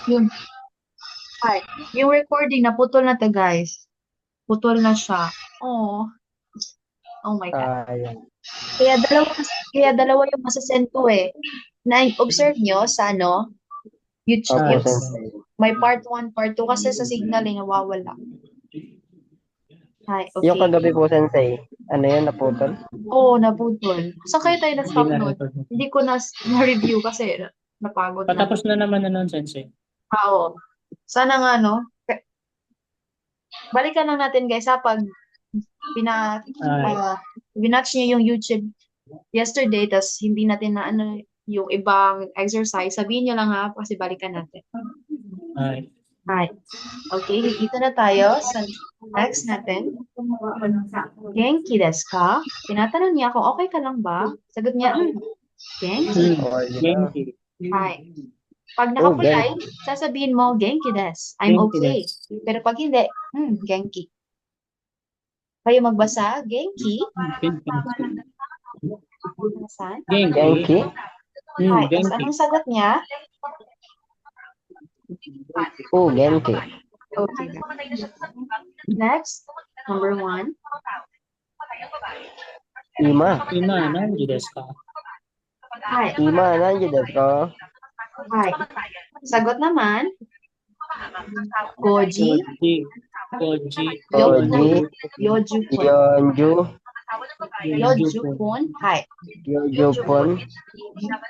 Yung, ay, yung recording, naputol na to, guys. Putol na siya. Oh, oh my God. Sayang. Kaya dalawa yung masasend ko eh. Na-observe nyo sa ano, YouTube, Opo, yung, sensei. may part 1, part 2 kasi sa signal eh, nawawala. Ay, Yung okay. kagabi po, sensei, ano yan, naputol? Oo, naputol. Saan kayo tayo Hindi na-stop nun? na-record mo. Hindi ko na-review kasi napagod na. Patapos na naman na nun, Sensei. Oo. Sana nga, no? Balikan lang natin, guys, ha, pag pina, Ay, binatch niyo yung YouTube yesterday, tas hindi natin na ano, yung ibang exercise, sabihin niyo lang ha, kasi balikan natin. ay. Hi. Okay, dito na tayo sa next natin. Genki desu ka? Tinatanong niya kung okay ka lang ba? Sagot niya, genki. Okay na. Genki. Hi. Pag Oh, nakapulay, Genki. sasabihin mo, genki desu. I'm Genki okay. desu. Pero pag hindi, genki. Kayo magbasa, genki. Genki. Saan? Genki. Genki? Hi. Tapos Genki. anong sagot niya? Oh, Genki. Okay. Next, number 1. Ima. Ima, nanji desu ka? Hi. Ima, nandiyo desu ka? Hi. Sagot naman, goji, Koji. Koji. Koji, Yonju. yojupun. Yonju, Yonjupon. Yojupun. Hi. Yojupon,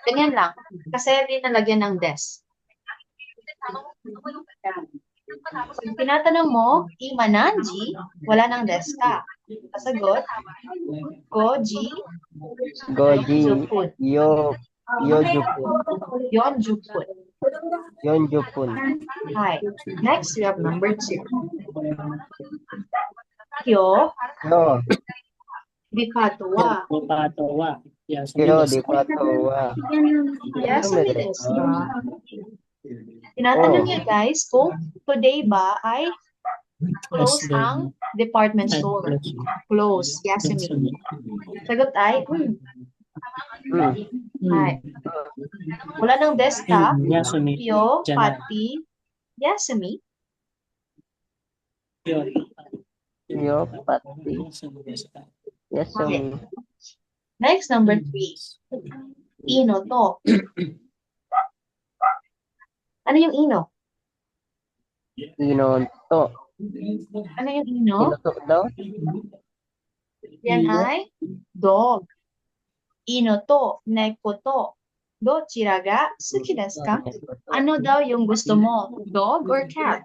Ganyan lang. Kasi hindi nalagyan ng des. Pag tinatanong mo, imananji, wala nang des ka. Kasagot, goji, Goji, yojupun. Yojupun, Yonjupun. Yonjupun. Hi. Next, we have number 2. Kyo, Kyo, dipato wa. Kopato wa. Yasumi Kyo, desu di ka? pato wa. Yasumi Sumire. desu ka? Tinatanong Oh, niya, guys, kung today ba ay close Yes, then. ang department Ay, store. yes. Close, Yasumi. Yasumi. Sagot ay, hmm. Hi. Wala ng deska, Yasumi. Kyo, Diyan na. Pati, Yasumi. Yun. Kyo, pati. Yasumi desu ka? Yasumi. Next, number 3. Ino to. Ano yung ino? Inonto. Ano yung ino? Inuto daw? Yan ay dog. Ino to, neko to. Do chira ga suki desu ka? Ano daw yung gusto mo? Dog or cat?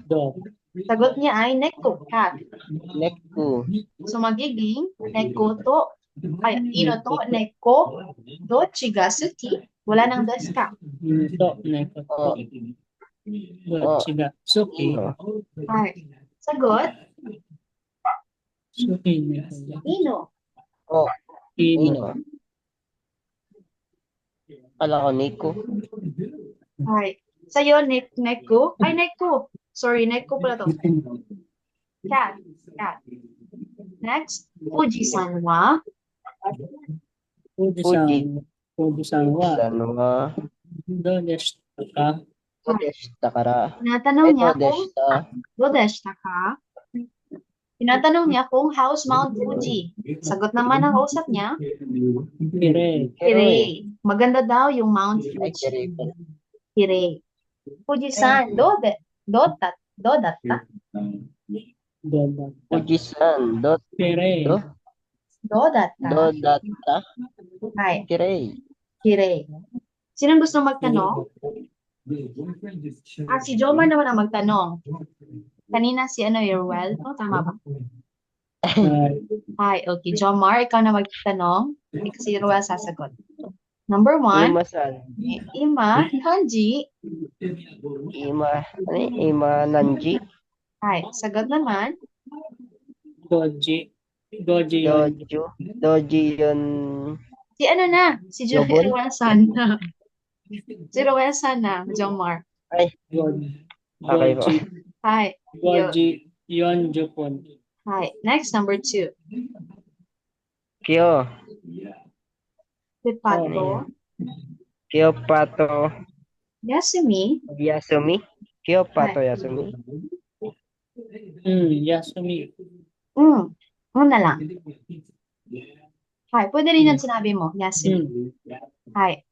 Dog. Sagot niya ay neko, cat. Neku. So magiging neko to, ay, ino to, neko, do chiga suki. Wala nang desu ka. Ito, neko to. Oh, oh, Chiga. Suki. ino. Ay, sagot, Suki. ino. Oh, Ino. ino. Kala ko Nico. Ay, sa'yo, neko. Ay, neko. Sorry, neko pala to. Cat. Cat. Next, Fuji-san wa. Fuji. Fuji-san wa. Sanwa. Do desu ka? Deshita kara. Tinatanong Ito, niya kung, deshita. dodeshita ka? Tinatanong niya kung how's Mount Fuji. Sagot naman ang kausap niya, Kire. Hirei. Maganda daw yung Mount Ay, Fuji. kiripin. Hirei. Fuji-san, dodatta. Doba. Fuji-san. Kire. Dodatta. Dodata. Ay, Kirei. Hirei. Sinong gusto magtanong? Si Jomar naman ang magtanong. Kanina si Yorwell. Oh, tama ba? Hi, okay. Jomar, ikaw na magtanong. Si Yorwell sasagot. Number 1, Ima-san. Ima, kanji. Ima Nanji. Hi, sagot naman. Doji. Doji yun. Doji yun. Si ano na? Si Yobon? Yorwell-san. Si Yorwell-san na, Jomar. Ay, okay po. Goji. Hi. Goji. Yon Jupon. Hi. Next, number 2. Kyo. Pipato. Kyo Pato. Yasumi. Yasumi. Kyopa Hi. to Yasumi. Yasumi. Una lang. Hi. Pwede rin yung sinabi mo. Yasumi. Hi.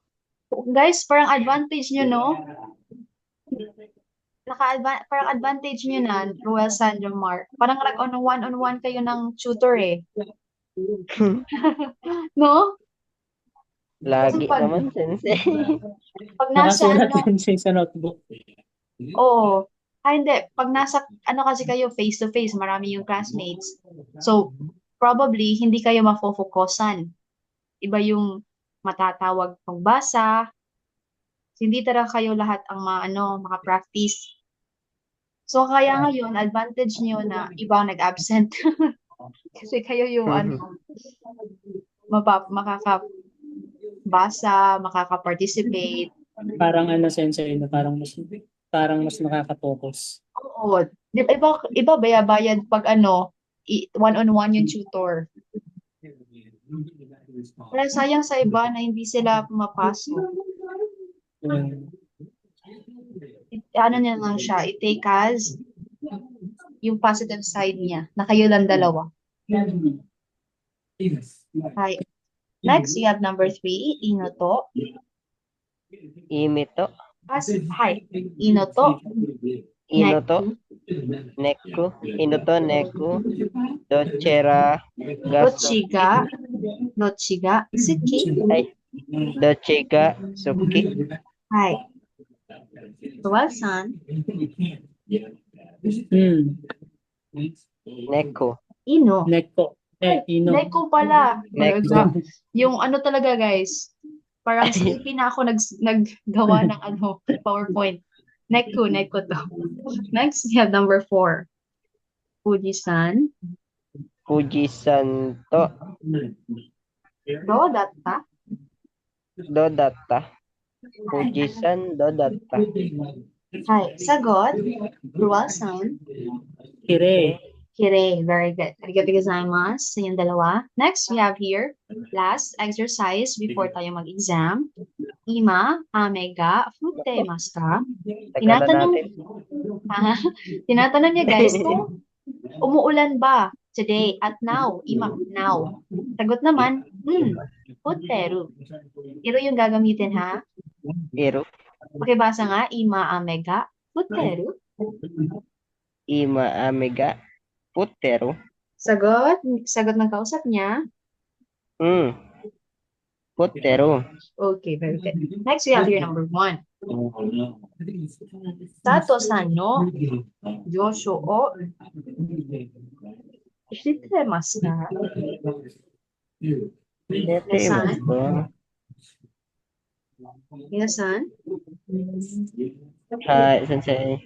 Guys, parang advantage nyo, no? Parang advantage nyo na, Ruel, Sandro, Mark. Parang one-on-one kayo ng tutor eh. No? Kasi Lagi naman, sensei. pag nasa Nakasulat ano, din siya sa notebook. oo. Hindi. Pag nasa, ano kasi kayo, face to face, marami yung classmates. So, probably, hindi kayo mafofokusan. Iba yung matatawag pagbasa. Hindi talaga kayo lahat ang maka-practice. So, kaya ngayon, advantage niyo na iba ang nag-absent. Kasi kayo yung makakabasa, makaka-participate. Parang sensei na parang mas nakaka-focus. Oo. Di ba, iba bayad pag one-on-one yung tutor. Kaya sayang sa iba na hindi sila pumapasok. Ano niya lang siya, i-take as yung positive side niya, na kayo lang dalawa. Hi. Next, we have number 3, Inoto. Imito. Hi. Inoto. Inoto. Neku. Inoto, Neku. Dochera. Dochiga. Dochiga. Suki. Ay. Dochega. Suki. Hi. Ruel-san. Neku. Ino. Neko. Ino. Neko pala. Neko. Yung talaga guys, parang sleepy na ako naggawa ng PowerPoint. Neko to. Next, we have number 4. Fuji-san. Fujisan to. Dodatta. Dodatta. Fujisan Dodatta. Hi. Sagot. Ruel-san. Kire. Kire. Very good. Arigatou gozaimasu sa yung dalawa. Next, we have here, last exercise before tayo mag-exam. Ima, ame ga futemasu ka? Tagalan natin. Tinatanong niya guys kung umuulan ba today at now. Ima, now. Sagot naman, futeru. Iro yung gagamitin ha. Iro. Pakibasa nga, ima, ame ga futeru. Ima Amiga. Putero. Sagot ng kausap niya. Putero. Okay, very good. Next, we have here number 1. Sato-san no yosho o shitemasu ka? Minasan? Minasan? Hi, sensei.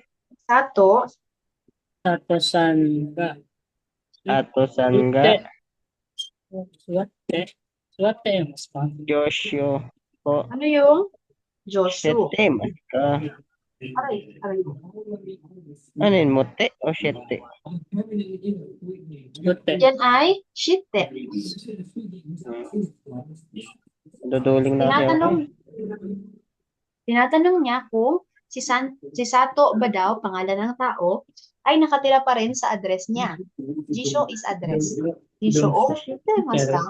Sato-san ga. Sato-san ga. Suwate ka? Joshua ko. Ano yung Joshua? Shitemasu ka. Aray. Ano yun? Mote o shite? Yan ay shite. Duduling na ako. Tinatanong niya kung si Sato ba daw, pangalan ng tao, ay nakatira pa rin sa address niya. Jisho is address. Jisho o shitemasu ka?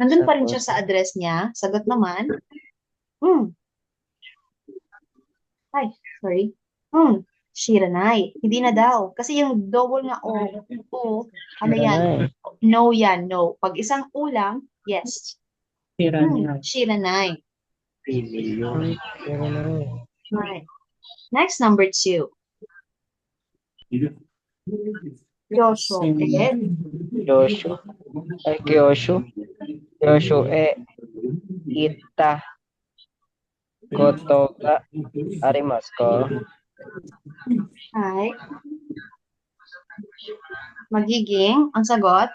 Nandun pa rin siya sa address niya. Sagot naman, shiranai. Hindi na daw. Kasi yung double na o, ano yan? No yan, no. Pag isang o lang, yes. Shiranai. Right. Next, number 2. Yosho Yosho. Ay, Kyosho. Yosho ita. Koto ga arimasu ka? Ay. Magiging, ang sagot,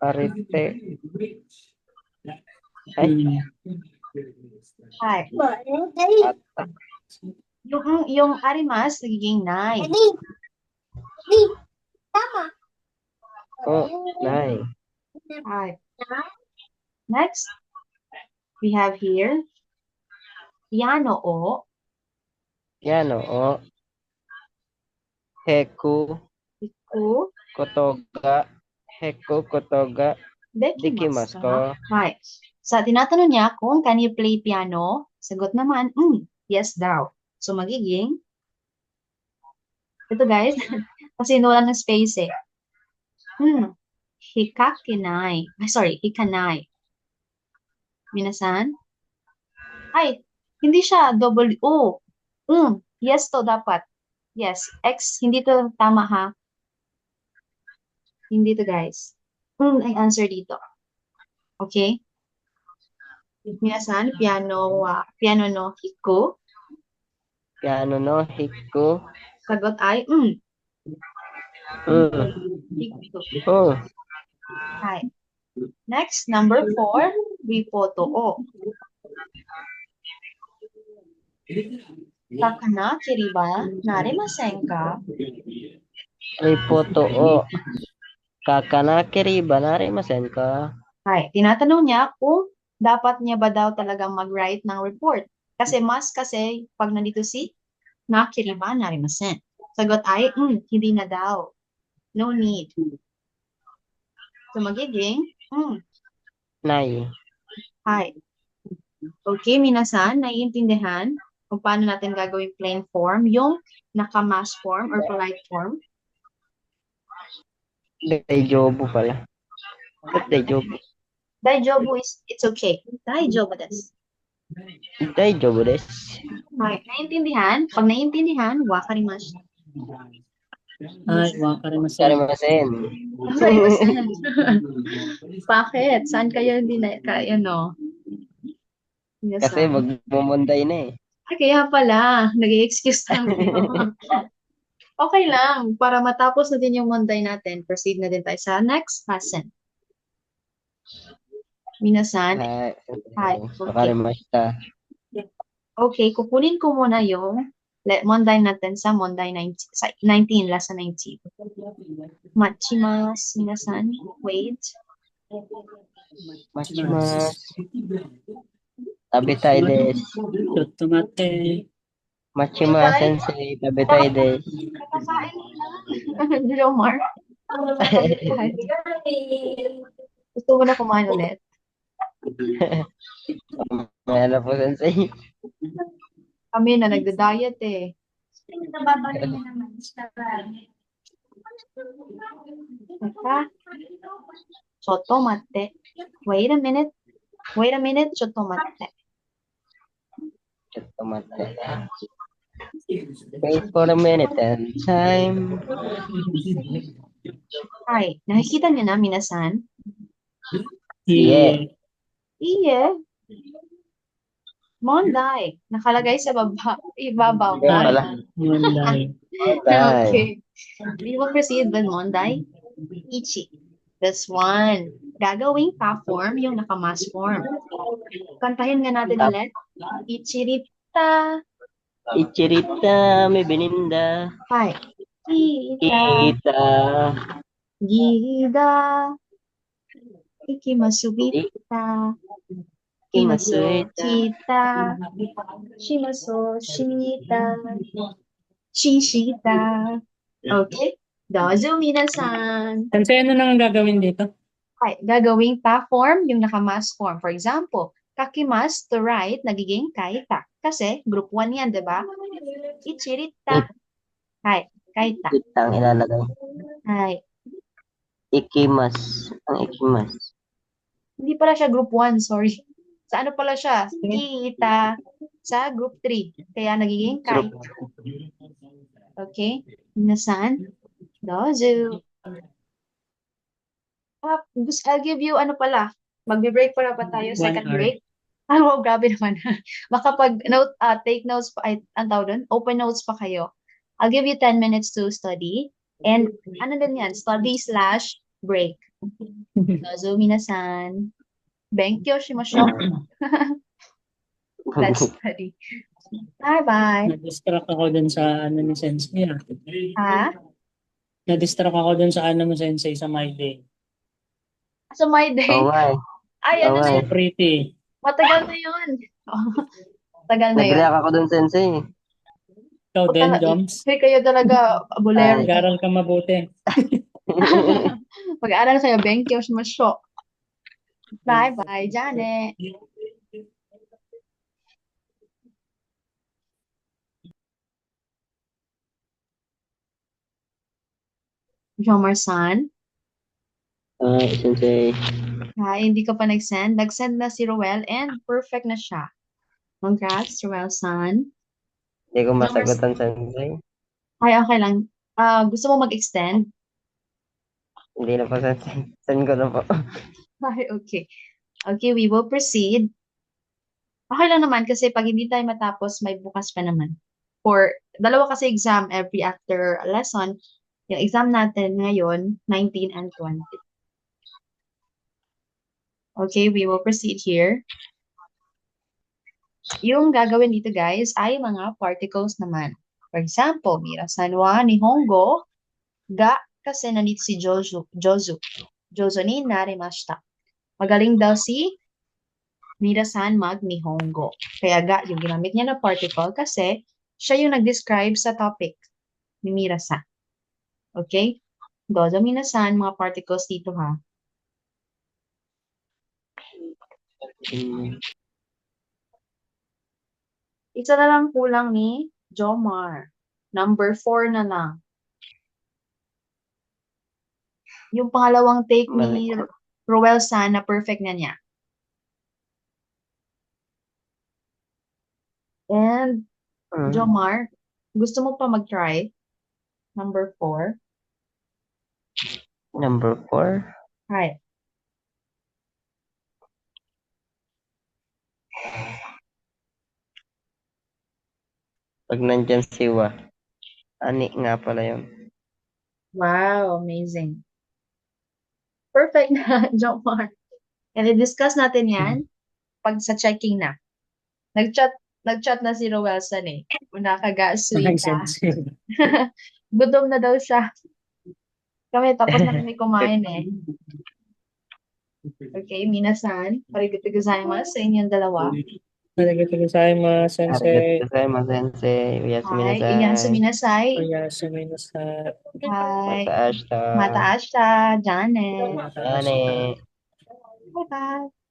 Arite. Ay. Ata. Yung arimas, nagiging nai. Nai. Ay. Next, we have here piano o Piano o heku hiku kotoga heku kotoga dekimasu dekimasu ka? ka? Hi. Sa tinatanong niya kung can you play piano, sagot naman, yes daw. So magiging, ito guys, kasi wala ng space eh. Hikakinai. Ay, sorry, hikanai. Minasan? Ay, hindi siya double O. Yes to dapat. Yes. X, hindi to tama ha. Hindi to guys. Ay answer dito. Okay? Minasan, piano no hiko. Piano no hiku. Sagot ay, Mm. hiko. Oh, Hi. Next, number 4, ripoto o. Kakana kiriba narimasen ka? ripoto o kakanakiri banarimasen ka? Hi. Tinatanong niya kung dapat niya ba daw talagang mag-write ng report. Kasi pag nandito si nakiriba narimasen. Sagot ay, hindi na daw. No need. So magiging, Nay. hi. Okay, minasan, naiintindihan kung paano natin gagawin plain form, yung naka-mass form or polite form. Daijobu pala. Ba't Daijobu? Daijobu is, it's okay. Daijobu desu. Daijobu desu. Okay, naiintindihan? Pag naiintindihan, wakarimashita. Ay, wakarimasen. Karimasen. Wakarimasen. Bakit? Saan kayo hindi na, no? Kasi Minasan. magmumunday na eh. Ay, kaya pala, nag-excuse lang kayo. Okay lang, para matapos na din yung Monday natin, proceed na din tayo sa next lesson. Minasan, Hi. hi, okay. Wakarimashita. Okay, kukunin ko muna yung Monday natin sa Monday 19, lesson 19. Machimas, minasan, wait. Machimasu. Tabitai desu. Tutumate. Machimasu sensei. Tabitai desu. Kakakain lang. Jomar. Gusto mo na kumain ulit? May ano po sensei. Kami na nagda-diet eh. Teka. Chotomate. Wait a minute. Chotomate. Tomate. Wait for a minute and time. Hi, nakikita niyo na, minasan? Yeah. Iye. Monday. Nakalagay sa ibabaw. Yan pala. Monday. Okay. We will proceed with Monday. Ichi. This one. Gagawing pa-form yung naka-mass form. Kantahin nga natin ulit. Ichirita. Ichirita may bininda. Hi. Kita. Kita. Gida. Ikimasubita. Kimaso. Kita. Shimaso. Shinita. Shishita. Okay. Dozo minasan. Sensei, ano nang gagawin dito? Okay, gagawing ta form yung naka-mass form. For example, kakimas to write, nagiging kaita. Kasi group 1 yan, di ba? Ichirita. Hi, kaita. Kitang ilalagay. Hi. Ikimas. Ang ikimas. Hindi pala siya group 1, sorry. Sa ano pala siya? Kita. Sa group 3. Kaya nagiging kaita. Okay? Minasan? Dozo. I'll give you, magbe-break para pa tayo, 1 second hour. break. Wow, grabe naman. Baka take notes pa, ang tawag doon, open notes pa kayo. I'll give you 10 minutes to study. And, ano din yan, study/break. Dozo minasan. Benkyo shimashou. Let's study. Bye-bye. Na-distract ako dun sa ano ni Sensei. Ha? Na-distract ako dun sa ano mo Sensei sa my day. So, my day. Oo nga eh. Ay, ano Oo na nga So eh. yun? pretty. Matagal na yun. Tagal na yun. Nag-react ako dun, Sensei. Ikaw O din, Joms. Hey, kayo talaga, bolero. Ay. Mag-aral ka mabuti. Pag-aaral sa'yo, Benkyo, show. Bye-bye, Janet. Jomar-san. Ay, Sensei. Hindi ka pa nag-send. Nag-send na si Roel and perfect na siya. Congrats, Roel-san. Hindi ko Jomar, masagutan, Sensei. ay, okay lang. Gusto mo mag-extend? Hindi na po, Sensei. Send ko na po. Ay, okay. Okay, we will proceed. Okay lang naman kasi pag hindi tayo matapos, may bukas pa naman. For dalawa kasi exam every after a lesson. Yung exam natin ngayon, 19 and 20. Okay, we will proceed here. Yung gagawin dito guys ay mga particles naman. For example, Mira-san wa nihongo ga kasi nandito si Jozu ni narimashita. Magaling daw si Mira-san mag-nihongo. Kaya ga yung ginamit niya na particle kasi siya yung nag-describe sa topic ni Mira-san. Okay? Gozo minasan, mga particles dito ha. Hmm. Isa na lang kulang ni Jomar. Number 4 na lang. Yung pangalawang take Mali. ni Roel San na perfect na niya. And Hmm. Jomar, gusto mo pa mag-try? Number 4. Number 4. Right. Pag nandyan si Wa. Ani nga pala yun. Wow, amazing. Perfect na, Jomar. And i-discuss natin yan pag sa checking na. Nag-chat, nag-chat na si Roel San eh. Nakaka-sweet ka. Nag-sensei. Gutom na daw siya. Kami, tapos na kami kumain eh. Okay, minasan, arigatou gozaimasu sa inyong dalawa. Arigatou gozaimasu, Arigatou sensei. gozaimasu, Sensei. Uyasumi Hi, iyansu nasai. minasai. Oyasumi nasai. Hi, Mata ashita. mata ashita, Janet. Mataas. Yan eh. Bye-bye.